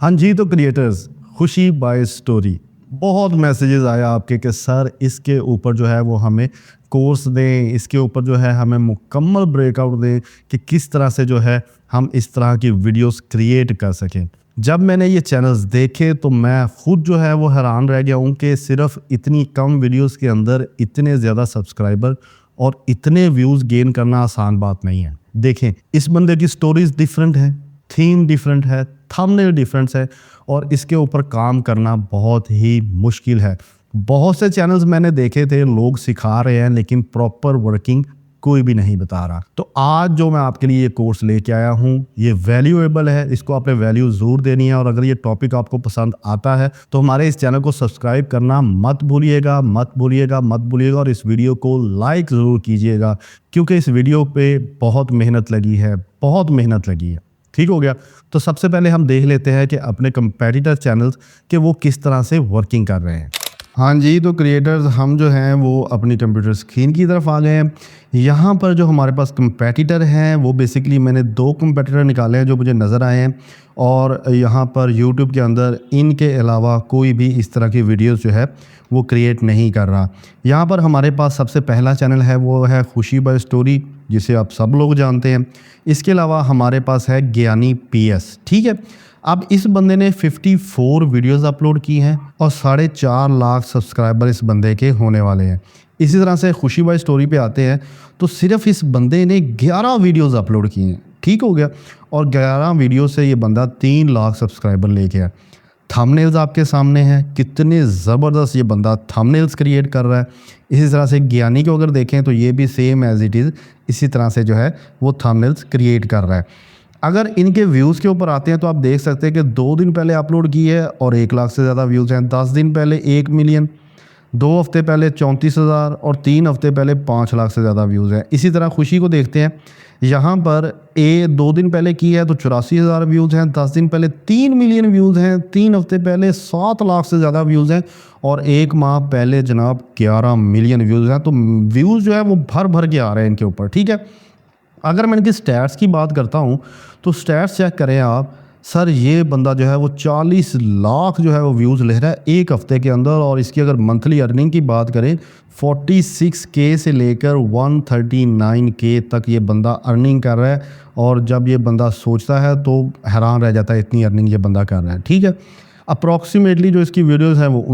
हाँ जी, तो क्रिएटर्स खुशी बाय स्टोरी बहुत मैसेजेस आया आपके कि सर इसके ऊपर जो है वो हमें कोर्स दें, इसके ऊपर जो है हमें मुकम्मल ब्रेकआउट दें कि किस तरह से जो है हम इस तरह की वीडियोस क्रिएट कर सकें। जब मैंने ये चैनल्स देखे तो मैं खुद जो है वो हैरान रह गया हूँ कि सिर्फ इतनी कम वीडियोस के अंदर इतने ज़्यादा सब्सक्राइबर और इतने व्यूज़ गेन करना आसान बात नहीं है। देखें, इस बंदे की स्टोरीज डिफरेंट है, थीम डिफरेंट है, थंबनेल डिफरेंट है और इसके ऊपर काम करना बहुत ही मुश्किल है। बहुत से चैनल्स मैंने देखे थे, लोग सिखा रहे हैं लेकिन प्रॉपर वर्किंग कोई भी नहीं बता रहा। तो आज जो मैं आपके लिए ये कोर्स लेके आया हूँ ये वैल्यूएबल है, इसको आपने वैल्यू ज़रूर देनी है। और अगर ये टॉपिक आपको पसंद आता है तो हमारे इस चैनल को सब्सक्राइब करना मत भूलिएगा, मत भूलिएगा, मत भूलिएगा। और इस वीडियो को लाइक ज़रूर कीजिएगा क्योंकि इस वीडियो पे बहुत मेहनत लगी है, बहुत मेहनत लगी है। ठीक हो गया। तो सबसे पहले हम देख लेते हैं कि अपने कंपेटिटर चैनल्स के वो किस तरह से वर्किंग कर रहे हैं। हाँ जी, तो क्रिएटर्स हम जो हैं वो अपनी कंप्यूटर स्क्रीन की तरफ आ गए हैं। यहाँ पर जो हमारे पास कंपेटिटर हैं वो बेसिकली मैंने 2 कंपेटिटर निकाले हैं जो मुझे नज़र आए हैं। और यहाँ पर यूट्यूब के अंदर इनके अलावा कोई भी इस तरह की वीडियोस जो है वो क्रिएट नहीं कर रहा। यहाँ पर हमारे पास सबसे पहला चैनल है वो है खुशी बाय स्टोरी, जिसे आप सब लोग जानते हैं। इसके अलावा हमारे पास है ज्ञानी PS। ठीक है, अब इस बंदे ने 54 वीडियोस अपलोड की हैं और 4.5 लाख सब्सक्राइबर इस बंदे के होने वाले हैं। इसी तरह से खुशी बाय स्टोरी पे आते हैं तो सिर्फ इस बंदे ने 11 वीडियोस अपलोड की हैं। ठीक हो गया। और 11 वीडियो से ये बंदा 3 लाख सब्सक्राइबर लेके आया। थंबनेल्स आपके सामने हैं, कितने ज़बरदस्त ये बंदा थंबनेल्स क्रिएट कर रहा है। इसी तरह से ज्ञानी को अगर देखें तो ये भी सेम एज इट इज़ इसी तरह से जो है वो थंबनेल्स क्रिएट कर रहा है। अगर इनके व्यूज़ के ऊपर आते हैं तो आप देख सकते हैं कि 2 दिन पहले अपलोड की है और 1 लाख से ज़्यादा व्यूज़ हैं। 10 दिन पहले 1 मिलियन, 2 हफ्ते पहले 34,000 और 3 हफ्ते पहले 5 लाख से ज़्यादा व्यूज़ हैं। इसी तरह खुशी को देखते हैं, यहाँ पर 2 दिन पहले की है तो 84,000 व्यूज़ हैं। 10 दिन पहले 3 मिलियन व्यूज़ हैं। 3 हफ्ते पहले 7 लाख से ज़्यादा व्यूज़ हैं और 1 माह पहले जनाब 11 मिलियन व्यूज़ हैं। तो व्यूज़ जो है वो भर भर के आ रहे हैं इनके ऊपर। ठीक है, अगर मैं इनकी स्टैट्स की बात करता हूँ तो स्टैट्स चेक करें आप। सर ये बंदा जो है वो 40 लाख जो है वो व्यूज़ ले रहा है 1 हफ्ते के अंदर। और इसकी अगर मंथली अर्निंग की बात करें 46K से लेकर 139K तक ये बंदा अर्निंग कर रहा है। और जब ये बंदा सोचता है तो हैरान रह जाता है इतनी अर्निंग ये बंदा कर रहा है। ठीक है, अप्रॉक्सीमेटली जो इसकी वीडियोज़ हैं वो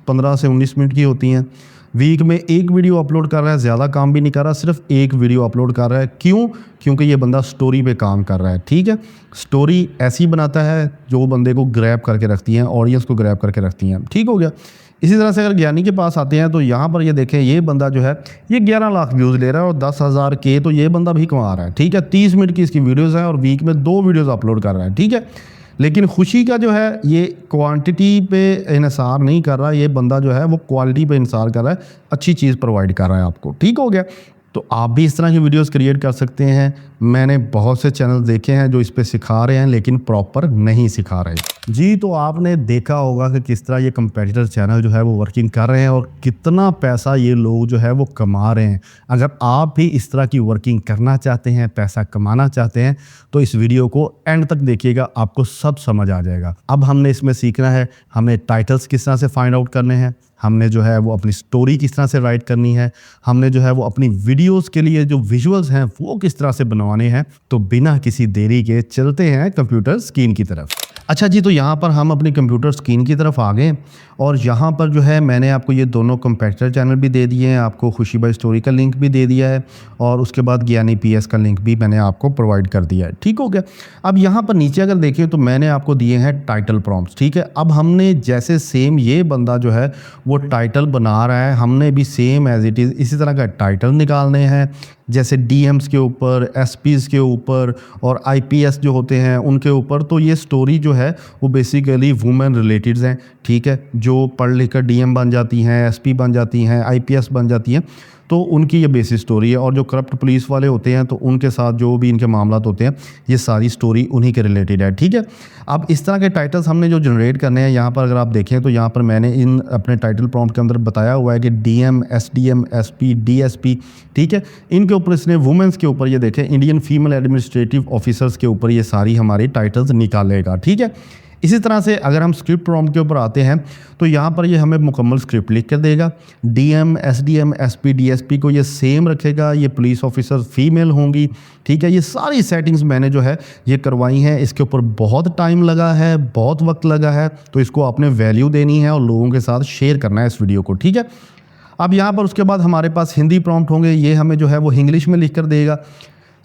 15 से 19 मिनट की होती हैं। वीक में 1 वीडियो अपलोड कर रहा है, ज़्यादा काम भी नहीं कर रहा, सिर्फ 1 वीडियो अपलोड कर रहा है। क्यों? क्योंकि ये बंदा स्टोरी पे काम कर रहा है। ठीक है, स्टोरी ऐसी बनाता है जो बंदे को ग्रैब करके रखती हैं, ऑडियंस को ग्रैब करके रखती हैं। ठीक हो गया। इसी तरह से अगर ज्ञानी के पास आते हैं तो यहाँ पर ये देखें, ये बंदा जो है ये 11 लाख व्यूज़ ले रहा है और 10,000 K तो ये बंदा भी कमा रहा है। ठीक है, 30 मिनट की इसकी वीडियोज़ हैं और वीक में 2 वीडियोज़ अपलोड कर रहा है। ठीक है, लेकिन खुशी का जो है ये क्वांटिटी पे इन्हिसार नहीं कर रहा, ये बंदा जो है वो क्वालिटी पे इन्हिसार कर रहा है, अच्छी चीज़ प्रोवाइड कर रहा है आपको। ठीक हो गया। तो आप भी इस तरह की वीडियोस क्रिएट कर सकते हैं। मैंने बहुत से चैनल देखे हैं जो इस पे सिखा रहे हैं लेकिन प्रॉपर नहीं सिखा रहे। जी, तो आपने देखा होगा कि किस तरह ये कंपेटिटर चैनल जो है वो वर्किंग कर रहे हैं और कितना पैसा ये लोग जो है वो कमा रहे हैं। अगर आप भी इस तरह की वर्किंग करना चाहते हैं, पैसा कमाना चाहते हैं तो इस वीडियो को एंड तक देखिएगा, आपको सब समझ आ जाएगा। अब हमने इसमें सीखना है, हमें टाइटल्स किस तरह से फाइंड आउट करने हैं, हमने जो है वो अपनी स्टोरी किस तरह से राइट करनी है, हमने जो है वो अपनी वीडियोस के लिए जो विजुअल्स हैं वो किस तरह से बनवाने हैं। तो बिना किसी देरी के चलते हैं कंप्यूटर स्क्रीन की तरफ। अच्छा जी, तो यहाँ पर हम अपनी कंप्यूटर स्क्रीन की तरफ आ गए और यहाँ पर जो है मैंने आपको ये दोनों कंपेटिटर चैनल भी दे दिए हैं, आपको खुशी बाय स्टोरी का लिंक भी दे दिया है और उसके बाद ज्ञानी PS का लिंक भी मैंने आपको प्रोवाइड कर दिया है। ठीक हो गया। अब यहाँ पर नीचे अगर देखें तो मैंने आपको दिए हैं टाइटल प्रॉम्प्ट्स। ठीक है, अब हमने जैसे सेम ये बंदा जो है वो टाइटल बना रहा है, हमने भी सेम एज इट इज़ इसी तरह का टाइटल निकालने हैं। जैसे DMs के ऊपर, SPs के ऊपर और IPS जो होते हैं उनके ऊपर। तो ये स्टोरी जो है वो बेसिकली वुमेन रिलेटेड हैं। ठीक है, जो पढ़ लिख कर DM बन जाती हैं, SP बन जाती हैं, IPS बन जाती हैं, तो उनकी ये बेसिक स्टोरी है। और जो करप्ट पुलिस वाले होते हैं तो उनके साथ जो भी इनके मामला होते हैं ये सारी स्टोरी उन्हीं के रिलेटेड है। ठीक है, अब इस तरह के टाइटल्स हमने जो जनरेट करने हैं, यहाँ पर अगर आप देखें तो यहाँ पर मैंने इन अपने टाइटल प्रॉम्प्ट के अंदर बताया हुआ है कि DM, SDM, SP, DSP। ठीक है, इनके ऊपर इसने वुमेंस के ऊपर ये देखें इंडियन फीमेल एडमिनिस्ट्रेटिव ऑफिसर्स के ऊपर ये सारी हमारी टाइटल्स निकालेगा। ठीक है, इसी तरह से अगर हम स्क्रिप्ट प्रॉम्प्ट के ऊपर आते हैं तो यहाँ पर ये हमें मुकम्मल स्क्रिप्ट लिख कर देगा। डीएम, एसडीएम, एसपी, डीएसपी को ये सेम रखेगा, ये पुलिस ऑफिसर फीमेल होंगी, ठीक है। ये सारी सेटिंग्स मैंने जो है ये करवाई हैं। इसके ऊपर बहुत टाइम लगा है, बहुत वक्त लगा है, तो इसको आपने वैल्यू देनी है और लोगों के साथ शेयर करना है इस वीडियो को, ठीक है। अब यहाँ पर उसके बाद हमारे पास हिंदी प्रॉम्प्ट होंगे, ये हमें जो है वो इंग्लिश में लिख कर देगा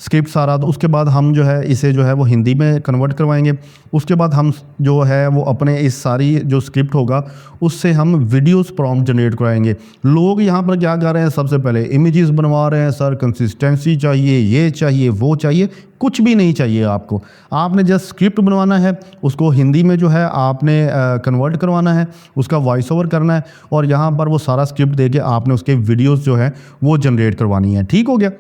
स्क्रिप्ट सारा। तो उसके बाद हम जो है इसे जो है वो हिंदी में कन्वर्ट करवाएंगे। उसके बाद हम जो है वो अपने इस सारी जो स्क्रिप्ट होगा उससे हम वीडियोस प्रॉम्प्ट जनरेट कराएंगे। लोग यहाँ पर क्या कर रहे हैं, सबसे पहले इमेजेस बनवा रहे हैं, सर कंसिस्टेंसी चाहिए, ये चाहिए, वो चाहिए। कुछ भी नहीं चाहिए आपको, आपने जस्ट स्क्रिप्ट बनवाना है, उसको हिंदी में जो है आपने कन्वर्ट करवाना है, उसका वॉइस ओवर करना है और यहाँ पर वो सारा स्क्रिप्ट दे के आपने उसके वीडियोज़ जो है वो जनरेट करवानी है, ठीक हो गया।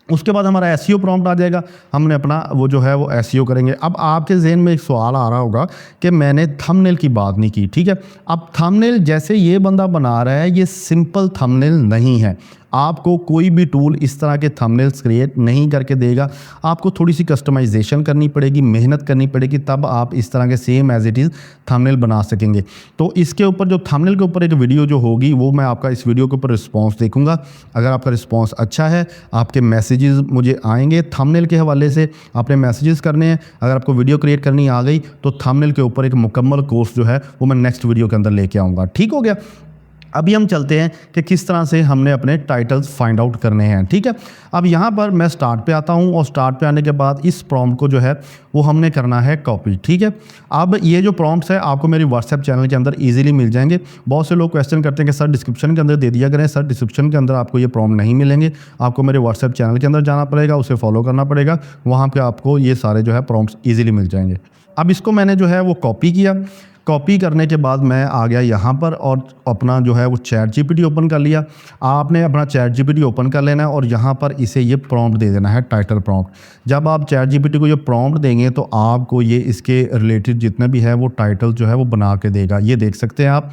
उसके बाद हमारा एसईओ प्रॉम्प्ट आ जाएगा, हमने अपना वो जो है वो एसईओ करेंगे। अब आपके जहन में एक सवाल आ रहा होगा कि मैंने थंबनेल की बात नहीं की, ठीक है। अब थंबनेल जैसे ये बंदा बना रहा है, ये सिंपल थंबनेल नहीं है। आपको कोई भी टूल इस तरह के थंबनेल्स क्रिएट नहीं करके देगा, आपको थोड़ी सी कस्टमाइजेशन करनी पड़ेगी, मेहनत करनी पड़ेगी, तब आप इस तरह के same as it is thumbnail बना सकेंगे। तो इसके ऊपर जो थंबनेल के ऊपर एक वीडियो जो होगी वो मैं आपका इस वीडियो के ऊपर रिस्पॉन्स देखूंगा। अगर आपका रिस्पॉन्स अच्छा है, आपके मैसेजेस मुझे आएंगे थंबनेल के हवाले से, आपने मैसेजेस करने हैं। अगर आपको वीडियो क्रिएट करनी आ गई तो थंबनेल के ऊपर एक मुकम्मल कोर्स जो है वो मैं नेक्स्ट वीडियो के अंदर लेके आऊँगा, ठीक हो गया। अभी हम चलते हैं कि किस तरह से हमने अपने टाइटल्स फाइंड आउट करने हैं, ठीक है। अब यहाँ पर मैं स्टार्ट पे आता हूँ और स्टार्ट पे आने के बाद इस प्रॉम्प्ट को जो है वो हमने करना है कॉपी, ठीक है। अब ये जो प्रॉम्प्ट्स है आपको मेरी व्हाट्सएप चैनल के अंदर इजीली मिल जाएंगे। बहुत से लोग क्वेश्चन करते हैं कि सर डिस्क्रिप्शन के अंदर दे दिया करें। सर डिस्क्रिप्शन के अंदर आपको ये प्रॉम्प्ट नहीं मिलेंगे, आपको मेरे व्हाट्सएप चैनल के अंदर जाना पड़ेगा, उसे फॉलो करना पड़ेगा, वहाँ पर आपको ये सारे जो है प्रॉम्प्ट्स ईजिली मिल जाएंगे। अब इसको मैंने जो है वो कॉपी किया। कॉपी करने के बाद मैं आ गया यहाँ पर और अपना जो है वो चैट जीपीटी ओपन कर लिया। आपने अपना चैट जीपीटी ओपन कर लेना है और यहाँ पर इसे ये प्रॉम्प्ट दे देना है, टाइटल प्रॉम्प्ट। जब आप चैट जीपीटी को ये प्रॉम्प्ट देंगे तो आपको ये इसके रिलेटेड जितने भी है वो टाइटल जो है वो बना के देगा। ये देख सकते हैं आप,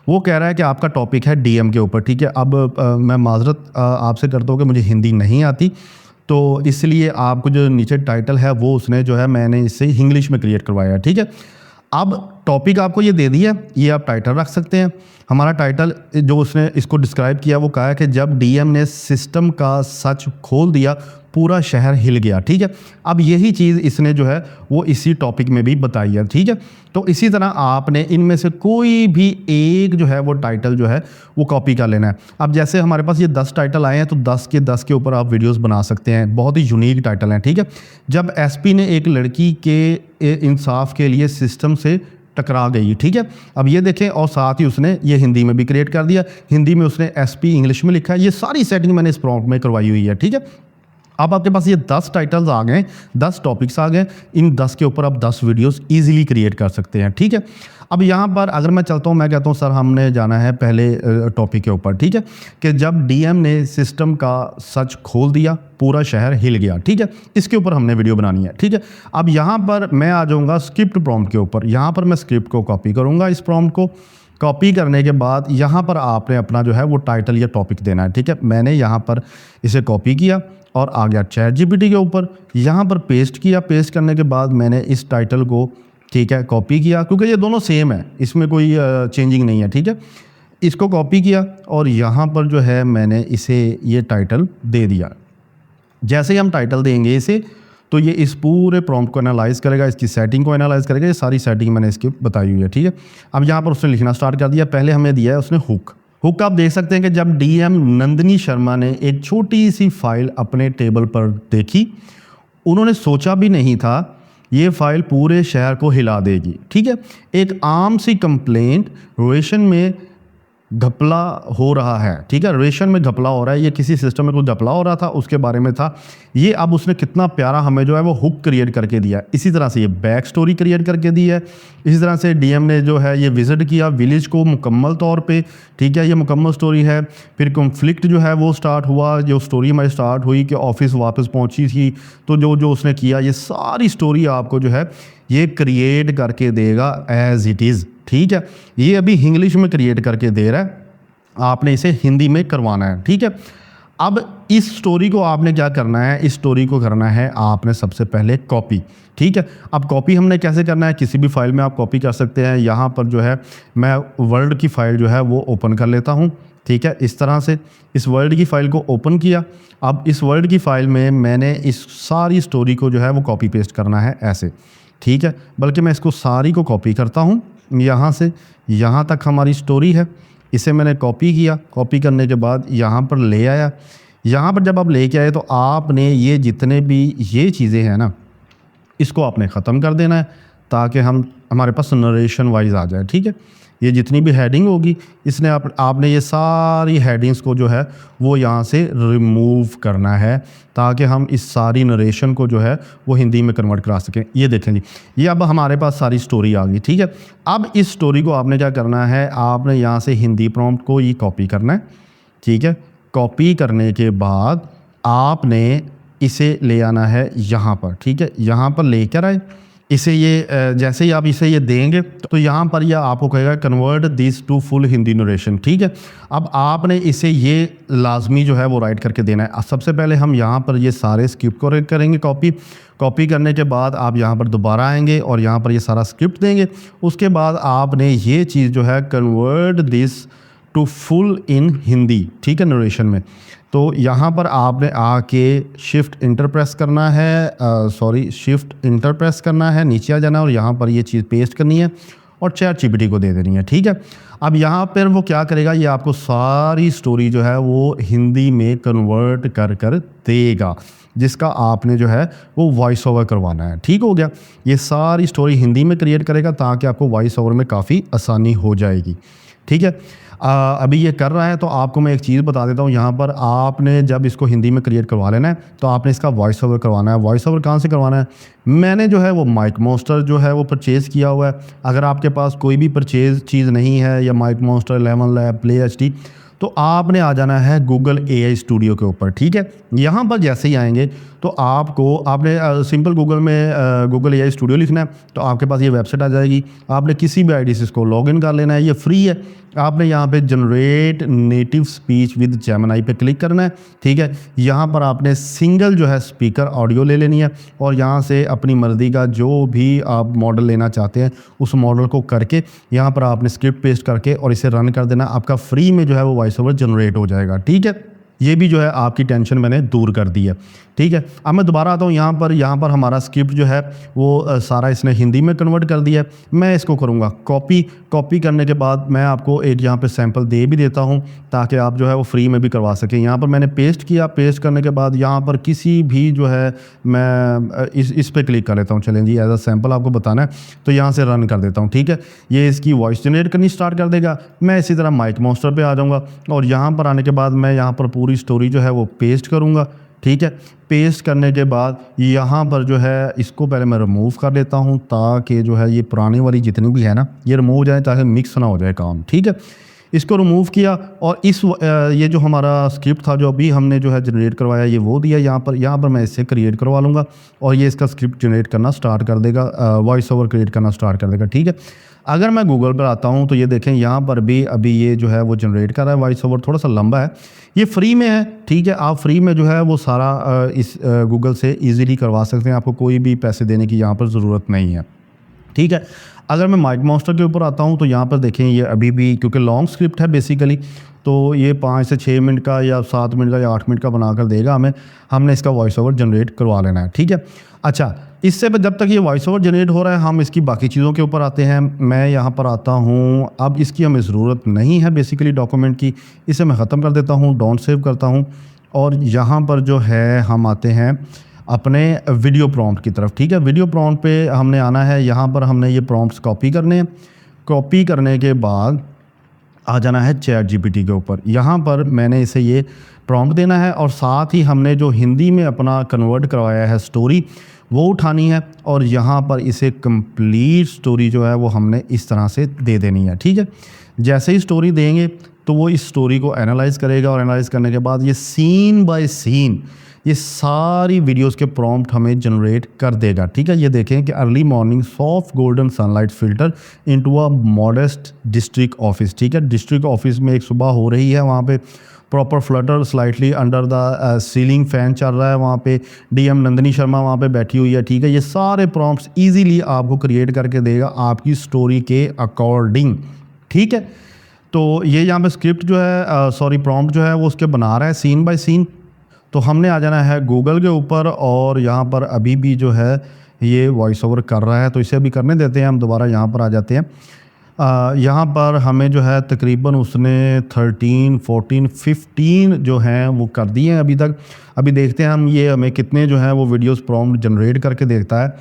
वो कह रहा है कि आपका टॉपिक है डीएम के ऊपर, ठीक है। अब मैं माजरत आपसे करता हूँ कि मुझे हिंदी नहीं आती, तो इसलिए आपको जो नीचे टाइटल है वो उसने जो है मैंने इससे इंग्लिश में क्रिएट करवाया, ठीक है। अब टॉपिक आपको ये दे दिया, ये आप टाइटल रख सकते हैं। हमारा टाइटल जो उसने इसको डिस्क्राइब किया वो कहा है कि जब डीएम ने सिस्टम का सच खोल दिया पूरा शहर हिल गया, ठीक है। अब यही चीज़ इसने जो है वो इसी टॉपिक में भी बताई है, ठीक है। तो इसी तरह आपने इनमें से कोई भी एक जो है वो टाइटल जो है वो कॉपी कर लेना है। अब जैसे हमारे पास ये 10 टाइटल आए हैं तो 10 के 10 के ऊपर आप वीडियोस बना सकते हैं, बहुत ही यूनिक टाइटल हैं, ठीक है। जब एसपी ने एक लड़की के इंसाफ के लिए सिस्टम से टकरा गई, ठीक है। अब ये देखें, और साथ ही उसने ये हिंदी में भी क्रिएट कर दिया, हिंदी में उसने एसपी इंग्लिश में लिखा है। ये सारी सेटिंग मैंने इस प्रॉम्प्ट में करवाई हुई है, ठीक है। अब आपके पास ये 10 टाइटल्स आ गए, 10 टॉपिक्स आ गए, इन 10 के ऊपर आप 10 वीडियोस इजीली क्रिएट कर सकते हैं, ठीक है। अब यहाँ पर अगर मैं चलता हूँ, मैं कहता हूँ सर हमने जाना है पहले टॉपिक के ऊपर, ठीक है, कि जब डीएम ने सिस्टम का सच खोल दिया पूरा शहर हिल गया, ठीक है। इसके ऊपर हमने वीडियो बनानी है, ठीक है। अब यहाँ पर मैं आ जाऊँगा स्क्रिप्ट प्रॉम्प्ट के ऊपर। यहाँ पर मैं स्क्रिप्ट को कॉपी करूँगा, इस प्रॉम्प्ट को कॉपी करने के बाद यहाँ पर आपने अपना जो है वो टाइटल या टॉपिक देना है, ठीक है। मैंने यहाँ पर इसे कॉपी किया और आ गया चैट जीपीटी के ऊपर, यहाँ पर पेस्ट किया। पेस्ट करने के बाद मैंने इस टाइटल को, ठीक है, कॉपी किया, क्योंकि ये दोनों सेम है, इसमें कोई चेंजिंग नहीं है, ठीक है। इसको कॉपी किया और यहाँ पर जो है मैंने इसे ये टाइटल दे दिया। जैसे ही हम टाइटल देंगे इसे, तो ये इस पूरे प्रॉम्प्ट को एनालाइज करेगा, इसकी सेटिंग को एनालाइज करेगा। ये सारी सेटिंग मैंने इसकी बताई हुई है, ठीक है। अब यहाँ पर उसने लिखना स्टार्ट कर दिया। पहले हमें दिया है उसने हुक आप देख सकते हैं कि जब डीएम नंदिनी शर्मा ने एक छोटी सी फाइल अपने टेबल पर देखी, उन्होंने सोचा भी नहीं था ये फाइल पूरे शहर को हिला देगी, ठीक है। एक आम सी कंप्लेंट, रेशन में घपला हो रहा है, ठीक है, रेशन में घपला हो रहा है, ये किसी सिस्टम में कुछ घपला हो रहा था उसके बारे में था ये। अब उसने कितना प्यारा हमें जो है वो हुक क्रिएट करके दिया। इसी तरह से ये बैक स्टोरी क्रिएट करके दी है। इसी तरह से डीएम ने जो है ये विजिट किया विलेज को मुकम्मल तौर पे, ठीक है, ये मुकम्मल स्टोरी है। फिर कॉन्फ्लिक्ट जो है वो स्टार्ट हुआ, जो स्टोरी हमारी स्टार्ट हुई कि ऑफिस वापस पहुंची थी, तो जो उसने किया, ये सारी स्टोरी आपको जो है ये क्रिएट करके देगा एज इट इज़, ठीक है। ये अभी इंग्लिश में क्रिएट करके दे रहा है, आपने इसे हिंदी में करवाना है, ठीक है। अब इस स्टोरी को आपने क्या करना है, इस स्टोरी को करना है आपने सबसे पहले कॉपी। ठीक है, अब कॉपी हमने कैसे करना है, किसी भी फाइल में आप कॉपी कर सकते हैं। यहाँ पर जो है मैं वर्ड की फ़ाइल जो है वो ओपन कर लेता हूँ। ठीक है, इस तरह से इस वर्ड की फ़ाइल को ओपन किया। अब इस वर्ड की फ़ाइल में मैंने इस सारी स्टोरी को जो है वो कॉपी पेस्ट करना है ऐसे। ठीक है, बल्कि मैं इसको सारी को कॉपी करता हूँ, यहाँ से यहाँ तक हमारी स्टोरी है, इसे मैंने कॉपी किया। कॉपी करने के बाद यहाँ पर ले आया। यहाँ पर जब आप लेके आए तो आपने ये जितने भी ये चीज़ें हैं ना, इसको आपने ख़त्म कर देना है ताकि हमारे पास नरेशन वाइज आ जाए। ठीक है, ये जितनी भी हेडिंग होगी इसने आपने ये सारी हेडिंग्स को जो है वो यहाँ से रिमूव करना है ताकि हम इस सारी नरेशन को जो है वो हिंदी में कन्वर्ट करा सकें। ये देखें जी, ये अब हमारे पास सारी स्टोरी आ गई। ठीक है, अब इस स्टोरी को आपने क्या करना है, आपने यहाँ से हिंदी प्रॉम्प्ट को ये कॉपी करना है। ठीक है, कॉपी करने के बाद आपने इसे ले आना है यहाँ पर। ठीक है, यहाँ पर लेकर आए इसे, ये जैसे ही आप इसे ये देंगे तो यहाँ पर यह आपको कहेगा convert this to full Hindi narration. ठीक है, अब आपने इसे ये लाजमी जो है वो राइट करके देना है। सबसे पहले हम यहाँ पर ये सारे स्क्रिप्ट को करेंगे कॉपी करने के बाद आप यहाँ पर दोबारा आएंगे और यहाँ पर ये सारा स्क्रिप्ट देंगे। उसके बाद आपने ये चीज़ जो है convert this to full in Hindi, ठीक है, नरेशन में। तो यहाँ पर आपने आके शिफ्ट इंटर प्रेस करना है, शिफ्ट इंटर प्रेस करना है, नीचे आ जाना है और यहाँ पर ये चीज़ पेस्ट करनी है और ChatGPT को दे देनी है। ठीक है, अब यहाँ पर वो क्या करेगा, ये आपको सारी स्टोरी जो है वो हिंदी में कन्वर्ट कर देगा, जिसका आपने जो है वो वॉइस ओवर करवाना है। ठीक हो गया, ये सारी स्टोरी हिंदी में क्रिएट करेगा ताकि आपको वॉइस ओवर में काफ़ी आसानी हो जाएगी। ठीक है, अभी ये कर रहा है तो आपको मैं एक चीज़ बता देता हूँ। यहाँ पर आपने जब इसको हिंदी में क्रिएट करवा लेना है तो आपने इसका वॉइस ओवर करवाना है। वॉइस ओवर कहाँ से करवाना है, मैंने जो है वो माइक मोस्टर जो है वो परचेज़ किया हुआ है। अगर आपके पास कोई भी परचेज़ चीज़ नहीं है या mic मोस्टर, lemon lab, play HD, तो आपने आ जाना है गूगल AI स्टूडियो के ऊपर। ठीक है, यहाँ पर जैसे ही आएंगे तो आपने सिंपल गूगल में गूगल AI स्टूडियो लिखना है तो आपके पास ये वेबसाइट आ जाएगी। आपने किसी भी ID से इसको लॉगिन कर लेना है, ये फ्री है। आपने यहाँ पे generate native speech with Gemini पे क्लिक करना है। ठीक है, यहाँ पर आपने सिंगल जो है स्पीकर ऑडियो ले लेनी है और यहाँ से अपनी मर्ज़ी का जो भी आप मॉडल लेना चाहते हैं उस मॉडल को करके यहाँ पर आपने स्क्रिप्ट पेस्ट करके और इसे रन कर देना। आपका फ्री में जो है वो वॉइस ओवर जनरेट हो जाएगा। ठीक है, ये भी जो है आपकी टेंशन मैंने दूर कर दी है। ठीक है, अब मैं दोबारा आता हूँ यहाँ पर हमारा स्क्रिप्ट जो है वो सारा इसने हिंदी में कन्वर्ट कर दिया है। मैं इसको करूँगा कॉपी करने के बाद मैं आपको एक यहाँ पे सैंपल दे भी देता हूँ ताकि आप जो है वो फ्री में भी करवा सकें। यहाँ पर मैंने पेस्ट किया, पेस्ट करने के बाद यहाँ पर किसी भी जो है मैं इस पर क्लिक कर लेता हूँ। चलें जी, एज अ सैंपल आपको बताना है तो यहाँ से रन कर देता हूँ। ठीक है, ये इसकी वॉइस जनरेट करनी स्टार्ट कर देगा। मैं इसी तरह माइक मोस्टर पर आ जाऊँगा और यहाँ पर आने के बाद मैं यहाँ पर पूरी स्टोरी जो है वो पेस्ट करूँगा। ठीक है, पेस्ट करने के बाद यहाँ पर जो है इसको पहले मैं रिमूव कर लेता हूँ ताकि जो है ये पुरानी वाली जितनी भी है ना ये रिमूव हो जाए ताकि मिक्स ना हो जाए काम। ठीक है, इसको रिमूव किया और ये जो हमारा स्क्रिप्ट था जो अभी हमने जो है जनरेट करवाया ये वो दिया। यहाँ पर मैं इससे क्रिएट करवा लूँगा और ये इसका स्क्रिप्ट जनरेट करना स्टार्ट कर देगा, वॉइस ओवर क्रिएट करना स्टार्ट कर देगा। ठीक है, अगर मैं गूगल पर आता हूँ तो ये देखें यहाँ पर भी अभी ये जो है वो जनरेट कर रहा है। वॉइस ओवर थोड़ा सा लंबा है, ये फ्री में है। ठीक है, आप फ्री में जो है वो सारा इस गूगल से इजीली करवा सकते हैं, आपको कोई भी पैसे देने की यहाँ पर ज़रूरत नहीं है। ठीक है, अगर मैं माइक मोस्टर के ऊपर आता हूँ तो यहाँ पर देखें ये अभी भी क्योंकि लॉन्ग स्क्रिप्ट है बेसिकली तो ये 5 से 6 मिनट का या 7 मिनट का या 8 मिनट का बनाकर देगा हमें। हमने इसका वॉइस ओवर जनरेट करवा लेना है। ठीक है, अच्छा, इससे जब तक ये वॉइस ओवर जनरेट हो रहा है हम इसकी बाकी चीज़ों के ऊपर आते हैं। मैं यहाँ पर आता हूँ, अब इसकी हमें ज़रूरत नहीं है बेसिकली डॉक्यूमेंट की, इसे मैं ख़त्म कर देता हूँ, डोंट सेव करता हूँ और यहाँ पर जो है हम आते हैं अपने वीडियो प्रॉम्प्ट की तरफ। ठीक है, वीडियो प्रॉम्प्ट पे हमने आना है, यहाँ पर हमने ये प्रॉम्प्ट्स कॉपी करने हैं। कॉपी करने के बाद आ जाना है ChatGPT के ऊपर। यहाँ पर मैंने इसे ये प्रॉम्प्ट देना है और साथ ही हमने जो हिंदी में अपना कन्वर्ट करवाया है स्टोरी वो उठानी है और यहाँ पर इसे कंप्लीट स्टोरी जो है वो हमने इस तरह से दे देनी है। ठीक है, जैसे ही स्टोरी देंगे तो वो इस स्टोरी को एनालाइज करेगा और एनालाइज करने के बाद ये सीन बाय सीन ये सारी वीडियोस के प्रॉम्प्ट हमें जनरेट कर देगा। ठीक है, ये देखें कि early morning soft golden sunlight filter into a modest district office. ठीक है, डिस्ट्रिक्ट ऑफिस में एक सुबह हो रही है, वहाँ पे proper Flutter slightly under the ceiling fan चल रहा है, वहाँ पे डीएम नंदिनी शर्मा वहाँ पे बैठी हुई है। ठीक है, ये सारे प्रॉम्प्ट्स इजीली आपको क्रिएट करके देगा आपकी स्टोरी के अकॉर्डिंग। ठीक है, तो ये यहाँ पे स्क्रिप्ट जो है सॉरी प्रॉम्प्ट जो है वो उसके बना रहा है सीन बाय सीन। तो हमने आ जाना है गूगल के ऊपर और यहाँ पर अभी भी जो है ये वॉइस ओवर कर रहा है, तो इसे अभी करने देते हैं। हम दोबारा यहाँ पर आ जाते हैं। यहाँ पर हमें जो है तकरीबन उसने 13, 14, 15 जो हैं वो कर दिए हैं अभी तक। अभी देखते हैं हम ये हमें कितने जो है वो वीडियोस प्रॉम्प्ट जनरेट करके देखता है,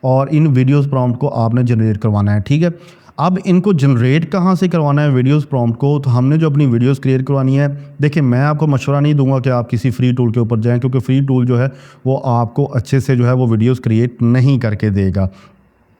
और इन वीडियोस प्रॉम्प्ट को आपने जनरेट करवाना है। ठीक है, अब इनको जनरेट कहाँ से करवाना है वीडियोस प्रॉम्प्ट को, तो हमने जो अपनी वीडियोस क्रिएट करवानी है, देखिए मैं आपको मशवरा नहीं दूंगा कि आप किसी फ्री टूल के ऊपर जाएं, क्योंकि फ्री टूल जो है वो आपको अच्छे से जो है वो वीडियोस क्रिएट नहीं करके देगा।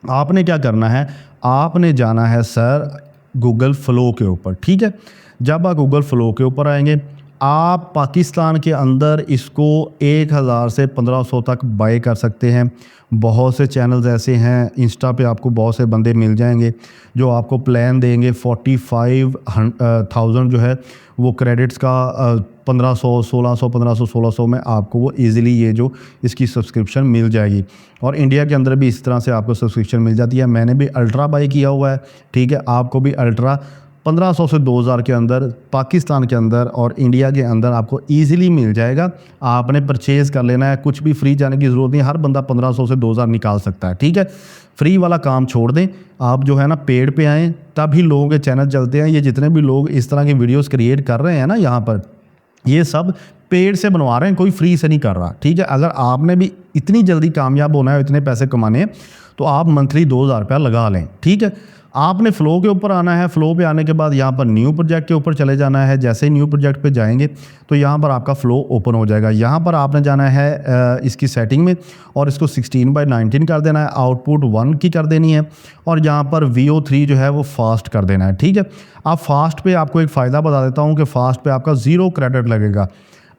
आपने क्या करना है, आपने जाना है सर गूगल फ्लो के ऊपर। ठीक है, जब आप गूगल फ्लो के ऊपर आएंगे, आप पाकिस्तान के अंदर इसको 1000 से 1500 तक बाय कर सकते हैं। बहुत से चैनल्स ऐसे हैं, इंस्टा पे आपको बहुत से बंदे मिल जाएंगे जो आपको प्लान देंगे 45,000 जो है वो क्रेडिट्स का 1500, 1600, 1500, 1600 में आपको वो इजीली ये जो इसकी सब्सक्रिप्शन मिल जाएगी। और इंडिया के अंदर भी इस तरह से आपको सब्सक्रिप्शन मिल जाती है। मैंने भी अल्ट्रा बाय किया हुआ है। ठीक है, आपको भी अल्ट्रा 1500 से 2000 के अंदर पाकिस्तान के अंदर और इंडिया के अंदर आपको इजीली मिल जाएगा। आपने परचेज़ कर लेना है, कुछ भी फ्री जाने की ज़रूरत नहीं। हर बंदा 1500 से 2000 निकाल सकता है। ठीक है, फ्री वाला काम छोड़ दें, आप जो है ना पेड पे आएँ, तभी लोगों के चैनल चलते हैं। ये जितने भी लोग इस तरह की वीडियोस क्रिएट कर रहे हैं ना यहाँ पर, ये सब पेड से बनवा रहे हैं, कोई फ्री से नहीं कर रहा। ठीक है, अगर आपने भी इतनी जल्दी कामयाब होना है, इतने पैसे कमाने हैं, तो आप मंथली 2000 रुपया लगा लें। ठीक है, आपने फ़्लो के ऊपर आना है। फ़्लो पे आने के बाद यहाँ पर न्यू प्रोजेक्ट के ऊपर चले जाना है। जैसे ही न्यू प्रोजेक्ट पे जाएंगे तो यहाँ पर आपका फ़्लो ओपन हो जाएगा। यहाँ पर आपने जाना है इसकी सेटिंग में और इसको 16:19 कर देना है, आउटपुट 1 की कर देनी है, और यहाँ पर VO3 जो है वो फास्ट कर देना है। ठीक है, आप फास्ट पे आपको एक फ़ायदा बता देता हूँ कि फ़ास्ट पे आपका 0 क्रेडिट लगेगा।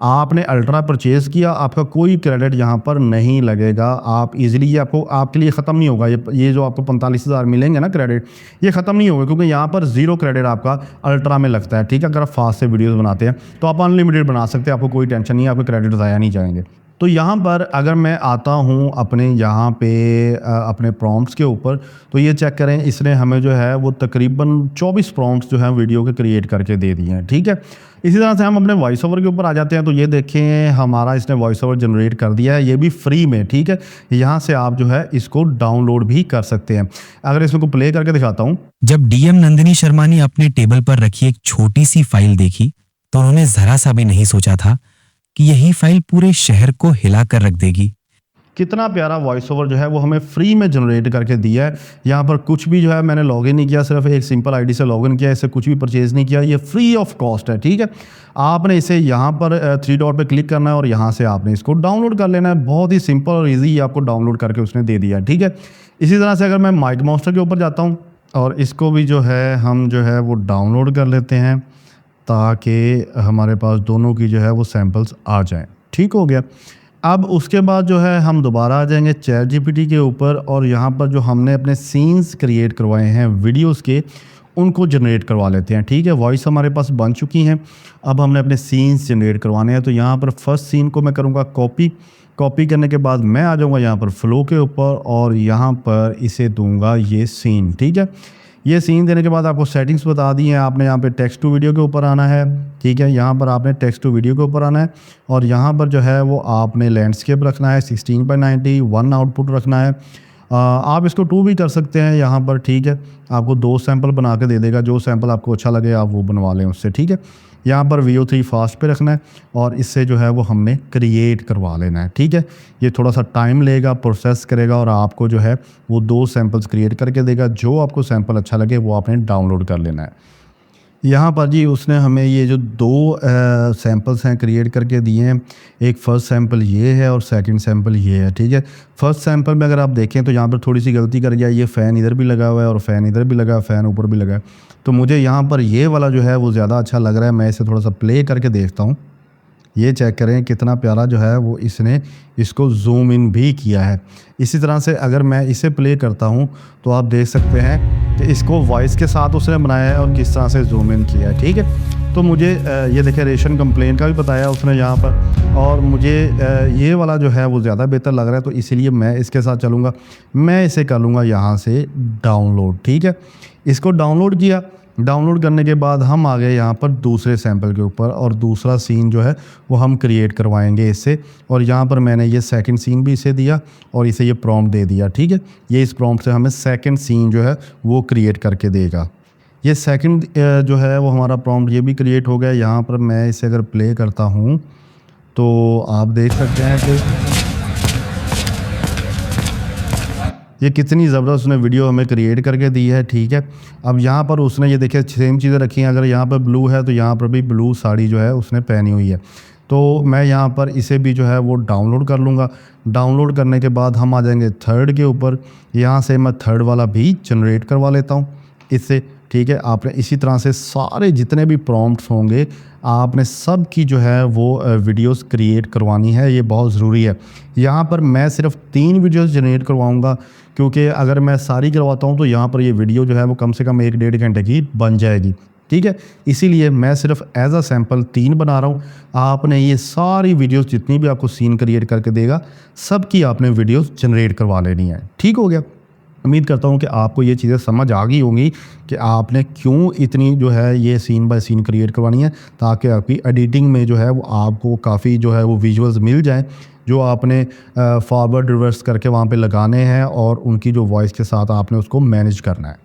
आपने अल्ट्रा परचेज़ किया, आपका कोई क्रेडिट यहाँ पर नहीं लगेगा। आप इजीली ये आपको आपके लिए ख़त्म नहीं होगा। ये जो आपको 45,000 मिलेंगे ना क्रेडिट, ये ख़त्म नहीं होगा, क्योंकि यहाँ पर 0 क्रेडिट आपका अल्ट्रा में लगता है। ठीक है, अगर आप फास्ट से वीडियोस बनाते हैं तो आप अनलिमिटेड बना सकते हैं, आपको कोई टेंशन नहीं है, आपके क्रेडिट ज़ाया नहीं जाएंगे। तो यहाँ पर अगर मैं आता हूँ अपने यहाँ पे अपने प्रॉम्प्ट्स के ऊपर, तो ये चेक करें, इसने हमें जो है वो तकरीबन 24 प्रॉम्प्ट्स जो है वीडियो के क्रिएट करके दे दिए हैं। ठीक है, इसी तरह से हम अपने वॉइस ओवर के ऊपर आ जाते हैं। तो ये देखें हमारा इसने वॉइस ओवर जनरेट कर दिया है, ये भी फ्री में। ठीक है, यहाँ से आप जो है इसको डाउनलोड भी कर सकते हैं। अगर इसमें को प्ले करके दिखाता हूँ। जब डीएम नंदिनी शर्मा ने अपने टेबल पर रखी एक छोटी सी फाइल देखी तो उन्होंने जरा सा भी नहीं सोचा था कि यही फाइल पूरे शहर को हिला कर रख देगी। कितना प्यारा वॉइस ओवर जो है वो हमें फ्री में जनरेट करके दिया है। यहाँ पर कुछ भी जो है मैंने लॉगिन नहीं किया, सिर्फ एक सिंपल आईडी से लॉगिन किया, इससे कुछ भी परचेज़ नहीं किया, ये फ्री ऑफ कॉस्ट है। ठीक है, आपने इसे यहाँ पर 3 डॉट पे क्लिक करना है और यहाँ से आपने इसको डाउनलोड कर लेना है। बहुत ही सिंपल और ईजी आपको डाउनलोड करके उसने दे दिया है। ठीक है, इसी तरह से अगर मैं माइक मास्टर के ऊपर जाता हूँ और इसको भी जो है हम जो है वो डाउनलोड कर लेते हैं, ताकि हमारे पास दोनों की जो है वो सैम्पल्स आ जाएँ। ठीक हो गया। अब उसके बाद जो है हम दोबारा आ जाएंगे चैट जीपीटी के ऊपर, और यहाँ पर जो हमने अपने सीन्स क्रिएट करवाए हैं वीडियोस के, उनको जनरेट करवा लेते हैं। ठीक है, वॉइस हमारे पास बन चुकी हैं, अब हमने अपने सीन्स जनरेट करवाने हैं। तो यहाँ पर फर्स्ट सीन को मैं करूँगा कॉपी करने के बाद मैं आ जाऊँगा यहाँ पर फ्लो के ऊपर और यहाँ पर इसे दूँगा ये सीन। ठीक है, ये सीन देने के बाद आपको सेटिंग्स बता दी हैं। आपने यहाँ पे टेक्स्ट टू वीडियो के ऊपर आना है। ठीक है, यहाँ पर आपने टेक्स्ट टू वीडियो के ऊपर आना है और यहाँ पर जो है वो आपने लैंडस्केप रखना है, 16:90 1 आउटपुट रखना है। आप इसको 2 भी कर सकते हैं यहाँ पर। ठीक है, आपको 2 सैंपल बना के दे देगा, जो सैंपल आपको अच्छा लगे आप वो बनवा लें उससे। ठीक है, यहाँ पर VO3 फास्ट पे रखना है और इससे जो है वो हमने क्रिएट करवा लेना है। ठीक है, ये थोड़ा सा टाइम लेगा, प्रोसेस करेगा और आपको जो है वो 2 सैंपल्स क्रिएट करके देगा। जो आपको सैंपल अच्छा लगे वो आपने डाउनलोड कर लेना है। यहाँ पर जी उसने हमें ये जो दो सैंपल्स हैं क्रिएट करके दिए हैं। एक फ़र्स्ट सैंपल ये है और सेकंड सैंपल ये है, ठीक है। फर्स्ट सैंपल में अगर आप देखें तो यहाँ पर थोड़ी सी गलती कर गया, ये फ़ैन इधर भी लगा हुआ है और फ़ैन इधर भी लगा है, फ़ैन ऊपर भी लगा है। तो मुझे यहाँ पर ये वाला जो है वो ज़्यादा अच्छा लग रहा है। मैं इसे थोड़ा सा प्ले करके देखता हूँ। ये चेक करें कितना प्यारा जो है वो इसने इसको ज़ूम इन भी किया है। इसी तरह से अगर मैं इसे प्ले करता हूँ तो आप देख सकते हैं कि इसको वॉइस के साथ उसने बनाया है और किस तरह से ज़ूम इन किया है, ठीक है। तो मुझे ये देखिए रेशन कंप्लेन का भी बताया उसने यहाँ पर, और मुझे ये वाला जो है वो ज़्यादा बेहतर लग रहा है, तो इसीलिए मैं इसके साथ चलूँगा। मैं इसे कर लूँगा यहाँ से डाउनलोड, ठीक है। इसको डाउनलोड किया, डाउनलोड करने के बाद हम आ गए यहाँ पर दूसरे सैंपल के ऊपर, और दूसरा सीन जो है वो हम क्रिएट करवाएंगे इससे। और यहाँ पर मैंने ये सेकंड सीन भी इसे दिया और इसे ये प्रॉम्प्ट दे दिया, ठीक है। ये इस प्रॉम्प्ट से हमें सेकंड सीन जो है वो क्रिएट करके देगा। ये सेकंड जो है वो हमारा प्रॉम्प्ट ये भी क्रिएट हो गया। यहाँ पर मैं इसे अगर प्ले करता हूँ तो आप देख सकते हैं कि ये कितनी ज़बरदस्त उसने वीडियो हमें क्रिएट करके दी है, ठीक है। अब यहाँ पर उसने ये देखिए सेम चीज़ें रखी हैं। अगर यहाँ पर ब्लू है तो यहाँ पर भी ब्लू साड़ी जो है उसने पहनी हुई है। तो मैं यहाँ पर इसे भी जो है वो डाउनलोड कर लूँगा। डाउनलोड करने के बाद हम आ जाएंगे थर्ड के ऊपर। यहाँ से मैं थर्ड वाला भी जनरेट करवा लेता हूँ इससे, ठीक है। आपने इसी तरह से सारे जितने भी प्रॉम्प्ट्स होंगे आपने सब की जो है वो वीडियोस क्रिएट करवानी है। ये बहुत ज़रूरी है। यहाँ पर मैं सिर्फ 3 वीडियोस जनरेट करवाऊँगा, क्योंकि अगर मैं सारी करवाता हूँ तो यहाँ पर ये वीडियो जो है वो कम से कम 1-1.5 घंटे की बन जाएगी, ठीक है। इसीलिए मैं सिर्फ एज अ सैम्पल 3 बना रहा हूँ। आपने ये सारी वीडियोस जितनी भी आपको सीन क्रिएट करके देगा सब की आपने वीडियोस जनरेट करवा लेनी है, ठीक हो गया। उम्मीद करता हूँ कि आपको ये चीज़ें समझ आ गई होंगी कि आपने क्यों इतनी जो है ये सीन बाय सीन क्रिएट करवानी है, ताकि आपकी एडिटिंग में जो है वो आपको काफ़ी जो है वो विजुअल्स मिल जाएं जो आपने फॉरवर्ड रिवर्स करके वहाँ पे लगाने हैं, और उनकी जो वॉइस के साथ आपने उसको मैनेज करना है।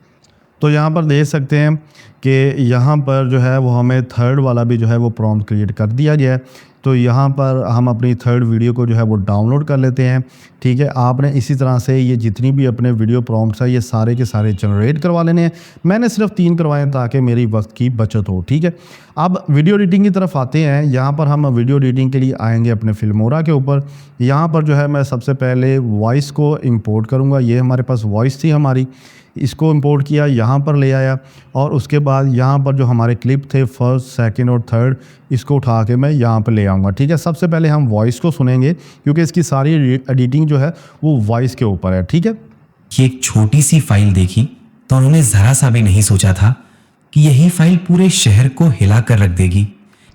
तो यहाँ पर देख सकते हैं कि यहाँ पर जो है वो हमें थर्ड वाला भी जो है वो प्रॉम्प्ट क्रिएट कर दिया गया है। तो यहाँ पर हम अपनी थर्ड वीडियो को जो है वो डाउनलोड कर लेते हैं, ठीक है। आपने इसी तरह से ये जितनी भी अपने वीडियो प्रॉम्प्ट्स है ये सारे के सारे जनरेट करवा लेने हैं। मैंने सिर्फ 3 करवाए हैं ताकि मेरी वक्त की बचत हो, ठीक है। अब वीडियो एडिटिंग की तरफ आते हैं। यहाँ पर हम वीडियो एडिटिंग के लिए आएंगे अपने फिल्मोरा के ऊपर। यहाँ पर जो है मैं सबसे पहले वॉइस को इंपोर्ट करूँगा। ये हमारे पास वॉइस थी हमारी, इसको इंपोर्ट किया, यहाँ पर ले आया, और उसके बाद यहाँ पर जो हमारे क्लिप थे फर्स्ट, सेकंड और थर्ड, इसको उठा के मैं यहाँ पर ले आऊँगा, ठीक है। सबसे पहले हम वॉइस को सुनेंगे क्योंकि इसकी सारी एडिटिंग जो है वो वॉइस के ऊपर है, ठीक है। ये एक छोटी सी फाइल देखी तो उन्होंने जरा सा भी नहीं सोचा था कि यही फाइल पूरे शहर को हिला कर रख देगी।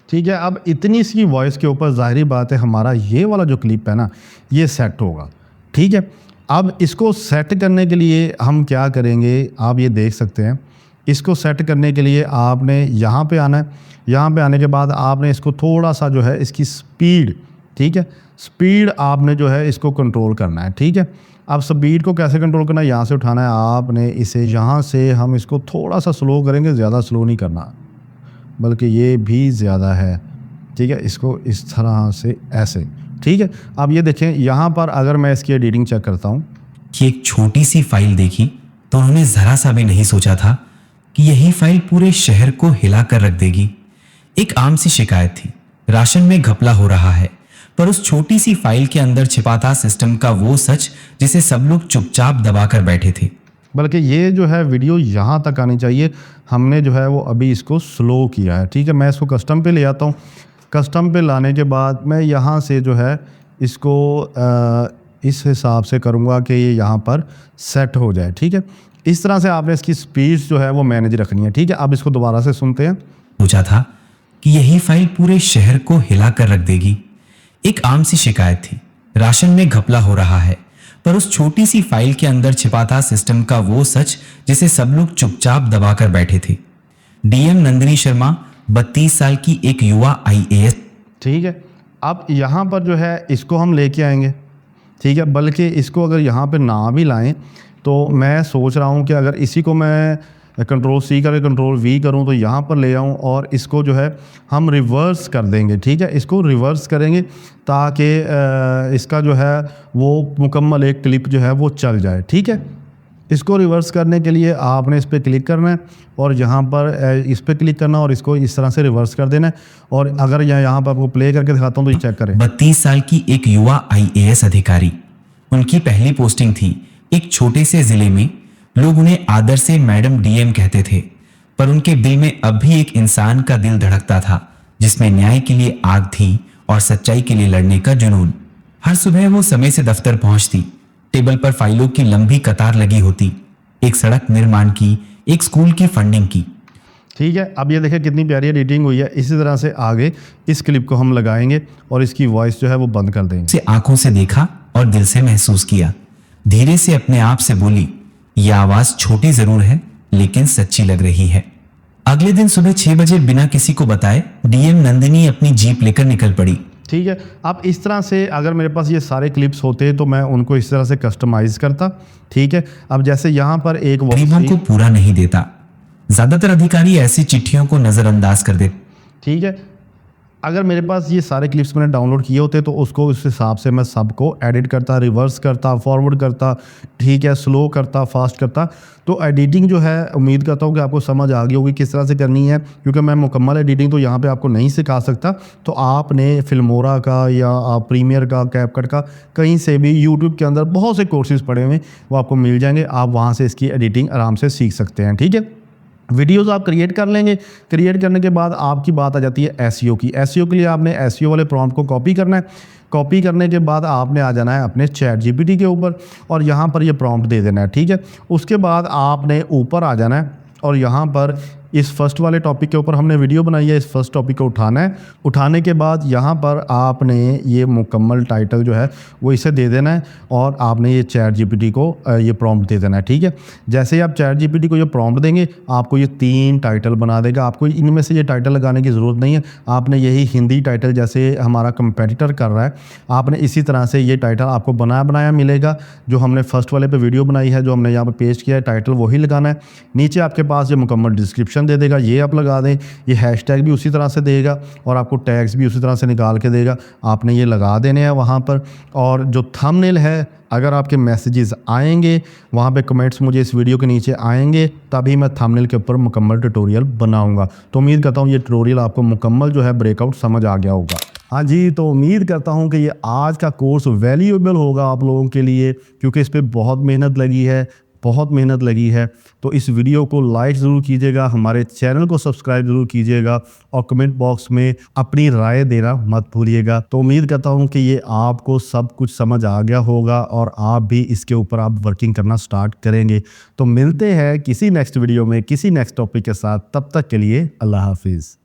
ठीक है, अब इतनी सी वॉइस के ऊपर ज़ाहिर बात है हमारा ये वाला जो क्लिप है ना ये सेट होगा, ठीक है। अब इसको सेट करने के लिए हम क्या करेंगे, आप ये देख सकते हैं। इसको सेट करने के लिए आपने यहाँ पे आना है। यहाँ पे आने के बाद आपने इसको थोड़ा सा जो है इसकी स्पीड, ठीक है, स्पीड आपने जो है इसको कंट्रोल करना है, ठीक है। अब स्पीड को कैसे कंट्रोल करना है, यहाँ से उठाना है आपने इसे, यहाँ से हम इसको थोड़ा सा स्लो करेंगे, ज़्यादा स्लो नहीं करना, बल्कि ये भी ज़्यादा है, ठीक है। इसको इस तरह से ऐसे, ठीक है। अब ये देखें यहाँ पर अगर मैं इसकी एडिटिंग चेक करता हूँ, कि एक छोटी सी फाइल देखी तो उन्होंने जरा सा भी नहीं सोचा था कि यही फाइल पूरे शहर को हिला कर रख देगी। एक आम सी शिकायत थी, राशन में घपला हो रहा है, पर उस छोटी सी फाइल के अंदर छिपा था सिस्टम का वो सच जिसे सब लोग चुपचाप दबाकर बैठे थे। बल्कि ये जो है वीडियो यहाँ तक आनी चाहिए। हमने जो है वो अभी इसको स्लो किया है, ठीक है। मैं इसको कस्टम पे ले आता हूँ। कस्टम पे लाने के बाद मैं यहाँ से जो है इसको इस हिसाब से करूँगा कि ये यहाँ पर सेट हो जाए, ठीक है। इस तरह से आपने इसकी स्पीड जो है वो मैनेज रखनी है, ठीक है। अब इसको दोबारा से सुनते हैं। सोचा था कि यही फाइल पूरे शहर को हिला कर रख देगी। एक आम सी शिकायत थी, राशन में घपला हो रहा है, पर उस छोटी सी फाइल के अंदर छिपा था सिस्टम का वो सच जिसे सब लोग चुपचाप दबाकर बैठे थे। डीएम नंदिनी शर्मा 32 साल की एक युवा IAS, ठीक है। अब यहाँ पर जो है इसको हम लेके आएंगे, ठीक है। बल्कि इसको अगर यहाँ पे ना भी लाएं तो मैं सोच रहा हूँ कि अगर इसी को मैं Ctrl+C करके Ctrl+V करूँ तो यहाँ पर ले आऊँ, और इसको जो है हम रिवर्स कर देंगे, ठीक है। इसको रिवर्स करेंगे ताकि इसका जो है वो मुकम्मल एक क्लिप जो है वो चल जाए, ठीक है। इसको रिवर्स करने के लिए आपने इस पर क्लिक करना है और यहाँ पर इस पर क्लिक करना और इसको इस तरह से रिवर्स कर देना है। और अगर यहाँ पर आपको प्ले करके दिखाता हूँ तो ये चेक करें। 32 साल की एक युवा IAS अधिकारी, उनकी पहली पोस्टिंग थी एक छोटे से जिले में। लोग उन्हें आदर से मैडम DM कहते थे, पर उनके दिल में अब भी एक इंसान का दिल धड़कता था जिसमें न्याय के लिए आग थी और सच्चाई के लिए लड़ने का जुनून। हर सुबह वो समय से दफ्तर पहुंचती। टेबल पर फाइलों की लंबी कतार लगी होती, एक सड़क निर्माण की, एक स्कूल की फंडिंग की। ठीक है, अब ये देखिए कितनी प्यारी एडिटिंग हुई है। इसी तरह से आगे इस क्लिप को हम लगाएंगे और इसकी वॉइस जो है वो बंद कर देंगे। से आंखों से देखा और दिल से महसूस किया। धीरे से अपने आप से बोली, यह आवाज छोटी जरूर है लेकिन सच्ची लग रही है। अगले दिन सुबह 6 बजे बिना किसी को बताए DM नंदिनी अपनी जीप लेकर निकल पड़ी। ठीक है, अब इस तरह से अगर मेरे पास ये सारे क्लिप्स होते तो मैं उनको इस तरह से कस्टमाइज करता। ठीक है, अब जैसे यहाँ पर एक गरीबों को पूरा नहीं देता। ज्यादातर अधिकारी ऐसी चिट्ठियों को नजरअंदाज कर देते। ठीक है, अगर मेरे पास ये सारे क्लिप्स मैंने डाउनलोड किए होते तो उसको उस हिसाब से मैं सबको एडिट करता, रिवर्स करता, फॉरवर्ड करता, ठीक है, स्लो करता, फास्ट करता। तो एडिटिंग जो है उम्मीद करता हूँ कि आपको समझ आ गई होगी किस तरह से करनी है, क्योंकि मैं मुकम्मल एडिटिंग तो यहाँ पे आपको नहीं सिखा सकता। तो आपने फिल्मोरा का या आप प्रीमियर का, कैपकट का, कहीं से भी यूट्यूब के अंदर बहुत से कोर्सेज़ पड़े हुए वो आपको मिल जाएंगे। आप वहाँ से इसकी एडिटिंग आराम से सीख सकते हैं। ठीक है, वीडियोस आप क्रिएट कर लेंगे। क्रिएट करने के बाद आपकी बात आ जाती है SEO की। SEO के लिए आपने SEO वाले प्रॉम्प्ट को कॉपी करना है। कॉपी करने के बाद आपने आ जाना है अपने ChatGPT के ऊपर और यहाँ पर ये प्रॉम्प्ट दे देना है। ठीक है, उसके बाद आपने ऊपर आ जाना है और यहाँ पर इस फर्स्ट वाले टॉपिक के ऊपर हमने वीडियो बनाई है। इस फर्स्ट टॉपिक को उठाना है। उठाने के बाद यहाँ पर आपने ये मुकम्मल टाइटल जो है वो इसे दे देना है और आपने ये ChatGPT को ये प्रॉम्प्ट दे देना है। ठीक है, जैसे ही आप ChatGPT को ये प्रॉम्प्ट देंगे आपको ये 3 टाइटल बना देगा। आपको इनमें से ये टाइटल लगाने की ज़रूरत नहीं है। आपने यही हिंदी टाइटल जैसे हमारा कंपेटिटर कर रहा है, आपने इसी तरह से ये टाइटल आपको बनाया मिलेगा। जो हमने फर्स्ट वाले पे वीडियो बनाई है, जो हमने यहाँ पर पेस्ट किया है, टाइटल वही लगाना है। नीचे आपके पास ये मुकम्मल डिस्क्रिप्शन दे देगा, ये आप लगा दें। ये हैशटैग भी उसी तरह से देगा और आपको टैग्स भी उसी तरह से निकाल के देगा। आपने ये लगा देने हैं वहाँ पर। और जो थंबनेल है, अगर आपके मैसेजेस आएंगे वहाँ पे कमेंट्स मुझे इस वीडियो के नीचे आएंगे, तभी मैं थंबनेल के ऊपर मुकम्मल ट्यूटोरियल बनाऊंगा। तो उम्मीद करता हूँ ये ट्यूटोरियल आपको मुकम्मल जो है ब्रेकआउट समझ आ गया होगा। हाँ जी, तो उम्मीद करता हूँ कि ये आज का कोर्स वैल्यूएबल होगा आप लोगों के लिए, क्योंकि इस पर बहुत मेहनत लगी है, बहुत मेहनत लगी है। तो इस वीडियो को लाइक ज़रूर कीजिएगा, हमारे चैनल को सब्सक्राइब ज़रूर कीजिएगा और कमेंट बॉक्स में अपनी राय देना मत भूलिएगा। तो उम्मीद करता हूँ कि ये आपको सब कुछ समझ आ गया होगा और आप भी इसके ऊपर आप वर्किंग करना स्टार्ट करेंगे। तो मिलते हैं किसी नेक्स्ट वीडियो में किसी नेक्स्ट टॉपिक के साथ। तब तक के लिए अल्लाह हाफिज़।